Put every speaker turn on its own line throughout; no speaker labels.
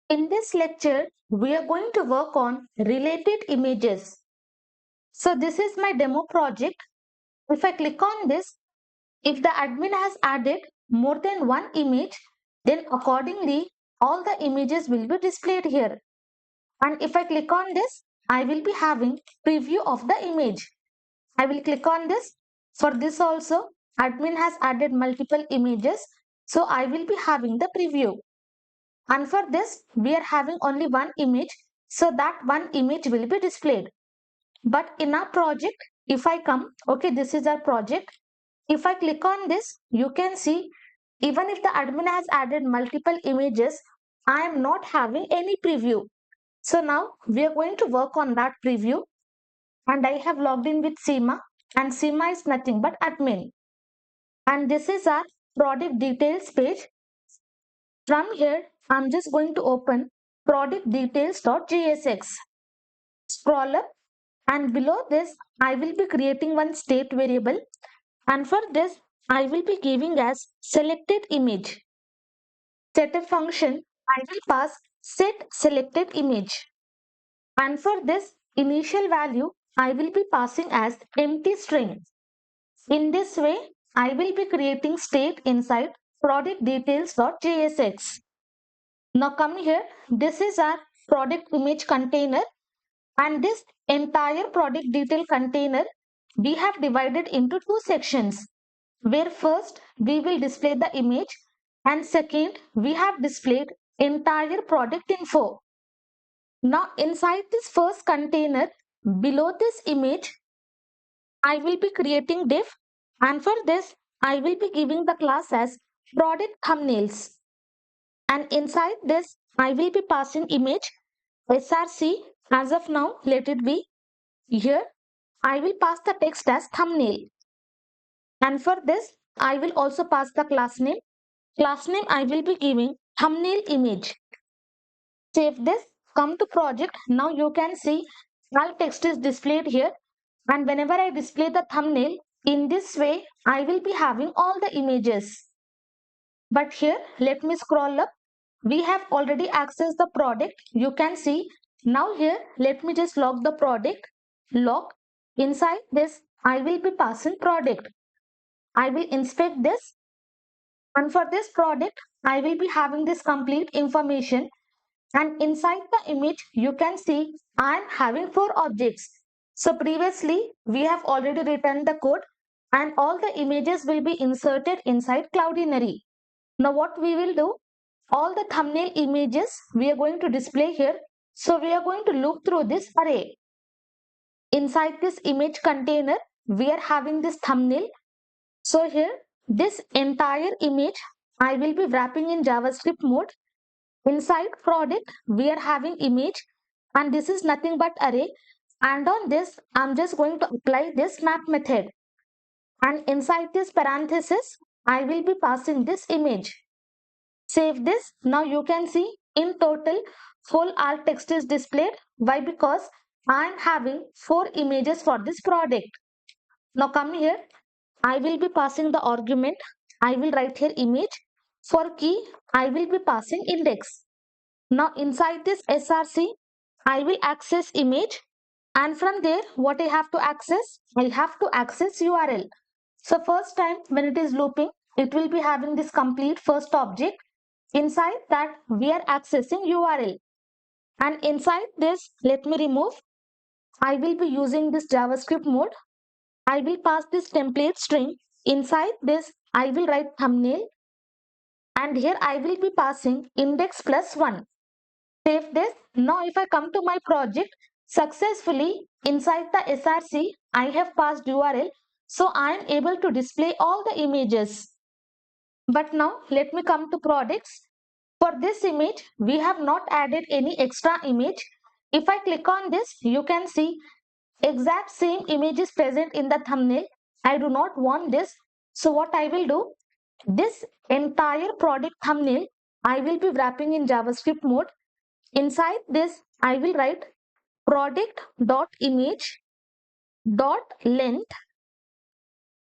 In this lecture, we are going to work on related images. So this is my demo project. If I click on this, if the admin has added more than one image, then accordingly, all the images will be displayed here. And if I click on this, I will be having preview of the image. I will click on this. For this also, admin has added multiple images. So I will be having the preview. And for this, we are having only one image. So that one image will be displayed. But in our project, if I come, okay, this is our project. If I click on this, you can see even if the admin has added multiple images, I am not having any preview. So now we are going to work on that preview. And I have logged in with Seema, and Seema is nothing but admin. And this is our product details page. From here, I'm just going to open product details.jsx. Scroll up, and below this, I will be creating one state variable. And for this, I will be giving as selected image. Set a function, I will pass set selected image. And for this initial value, I will be passing as empty string. In this way, I will be creating state inside product details.jsx. Now come here, this is our product image container, and this entire product detail container we have divided into two sections, where first we will display the image and second we have displayed entire product info. Now inside this first container, below this image, I will be creating div, and for this I will be giving the class as product thumbnails, and inside this I will be passing image src. As of now, let it be here. I will pass the text as thumbnail, and for this I will also pass the class name. Class name I will be giving thumbnail image. Save this, come to project. Now you can see all text is displayed here, and whenever I display the thumbnail in this way, I will be having all the images. But here, let me scroll up. We have already accessed the product. You can see now here, let me just log the product. Log. Inside this, I will be passing product. I will inspect this, and for this product, I will be having this complete information. And inside the image, you can see I am having four objects. So previously, we have already written the code, and all the images will be inserted inside Cloudinary. Now what we will do, all the thumbnail images we are going to display here. So we are going to loop through this array. Inside this image container, we are having this thumbnail. So here, this entire image I will be wrapping in JavaScript mode. Inside product, we are having image, and this is nothing but array. And on this, I'm just going to apply this map method. And inside this parenthesis, I will be passing this image. Save this. Now you can see in total, full alt text is displayed. Why? Because I'm having four images for this product. Now come here. I will be passing the argument. I will write here image. For key, I will be passing index. Now inside this src, I will access image, and from there what I have to access? I have to access URL. So first time when it is looping, it will be having this complete first object. Inside that we are accessing URL, and inside this let me remove. I will be using this JavaScript mode. I will pass this template string. Inside this I will write thumbnail, and here I will be passing index plus 1. Save this. Now if I come to my project, successfully inside the src, I have passed URL. So I am able to display all the images. But now let me come to products. For this image, we have not added any extra image. If I click on this, you can see exact same image is present in the thumbnail. I do not want this. So what I will do, this entire product thumbnail, I will be wrapping in JavaScript mode. Inside this, I will write product.image.length.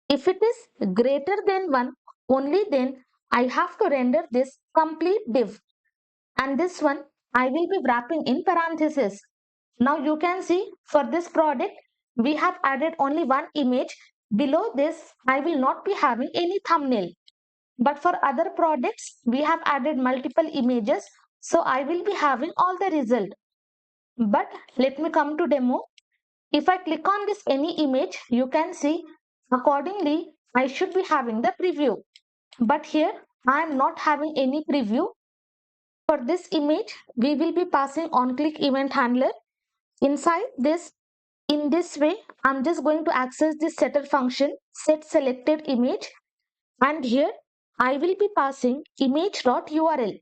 If it is greater than 1, only then I have to render this complete div. And this one, I will be wrapping in parentheses. Now you can see for this product, we have added only one image. Below this, I will not be having any thumbnail. But for other products, we have added multiple images. So I will be having all the result. But let me come to demo. If I click on this any image, you can see accordingly, I should be having the preview. But here, I am not having any preview. For this image, we will be passing on-click event handler. Inside this, in this way, I'm just going to access this setter function, set selected image. And here, I will be passing image.url.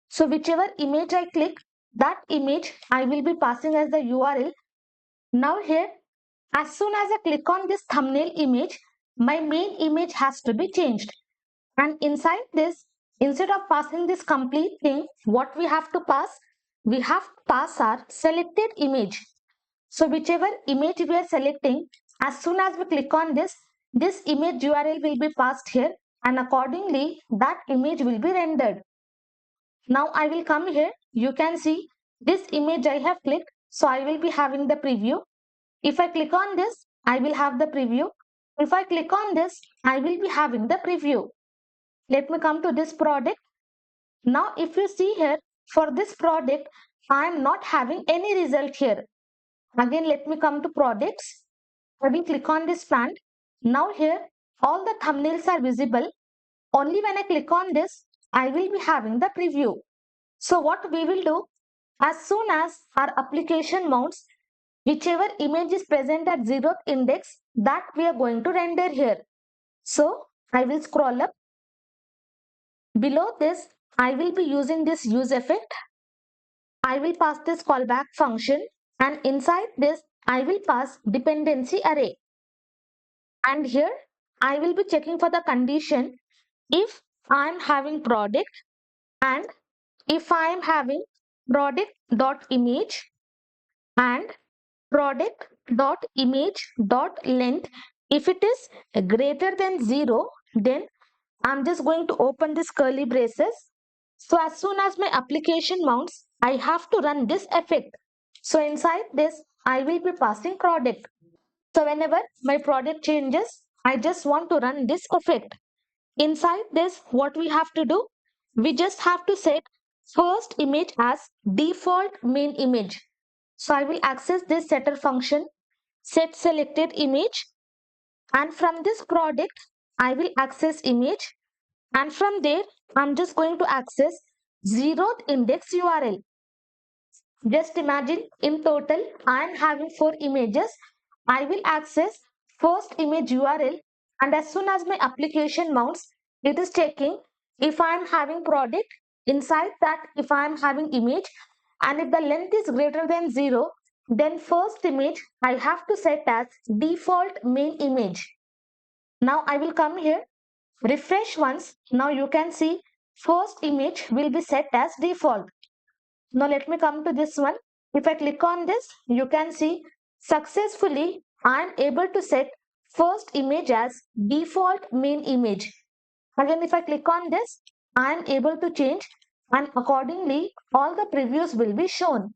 So whichever image I click, that image I will be passing as the URL. Now here, as soon as I click on this thumbnail image, my main image has to be changed. And inside this, instead of passing this complete thing, what we have to pass? We have to pass our selected image. So whichever image we are selecting, as soon as we click on this image URL will be passed here and accordingly that image will be rendered. Now I will come here. You can see this image I have clicked. So I will be having the preview. If I click on this, I will have the preview. If I click on this, I will be having the preview. Let me come to this product. Now if you see here, for this product, I am not having any result here. Again, let me come to products. I will click on this plant. Now here, all the thumbnails are visible. Only when I click on this, I will be having the preview. So what we will do, as soon as our application mounts, whichever image is present at 0th index, that we are going to render here. So I will scroll up. Below this, I will be using this use effect. I will pass this callback function and inside this, I will pass dependency array. And here, I will be checking for the condition if I am having product and if I am having product.image and product.image.length. If it is greater than 0, then I'm just going to open this curly braces. So as soon as my application mounts, I have to run this effect. So inside this, I will be passing product. So whenever my product changes, I just want to run this effect. Inside this, what we have to do? We just have to set first image as default main image. So I will access this setter function, set selected image, and from this product, I will access image, and from there, I'm just going to access 0th index URL. Just imagine in total, I am having 4 images. I will access first image URL, and as soon as my application mounts, it is checking if I am having product, inside that if I am having image, and if the length is greater than 0, then first image I have to set as default main image. Now I will come here, refresh once. Now you can see first image will be set as default. Now let me come to this one. If I click on this, you can see successfully I am able to set first image as default main image. Again, if I click on this, I am able to change and accordingly all the previews will be shown.